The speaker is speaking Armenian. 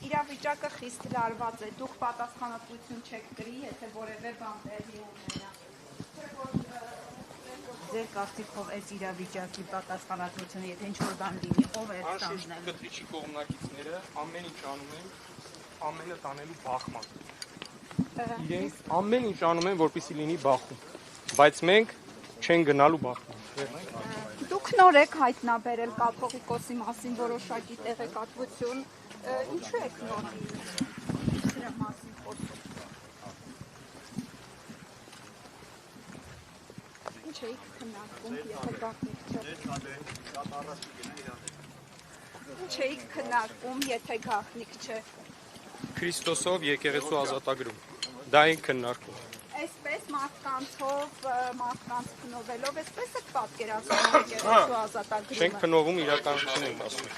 իրավիճակը խիստ լարված է, դուք պատասխանատվություն չեք կրի, եթե որևէ բան տեղի ունենա։ Ձեր կարծիքով այս իրավիճակի պատասխանատվությունը, եթե ինչ-որ բան լինի, ով է ստանձնել։ Անշուշտ կտրիչի կողմնակիցները ամեն ինչ անում են, ամենը տանելու բախման։ Իրենք ամեն ինչ անում են, որպեսզի լինի բախում, բայց մենք չենք գնալու բախման։ Դուք նոր եք հայտնաբերել կաթողիկոսի մասին որոշակի տեղեկատվություն, ինչու եք նոր դրա մասին խոսում։ Ինչ էիք քննարկում, եթե գաղտնիք չէ։ Ինչ էիք քննարկում, եթե գաղտնիք չէ։ Քրիստոսով եկեղեցու ազատագրում։ Դա ենք քննարկում։ Այսպես մարդկանցով, մարդկանց փնովելով, այսպես եք պատկերացնում եկեղեցու ազատագրումը։ Չենք փնովում, իրականություն ենք ասում։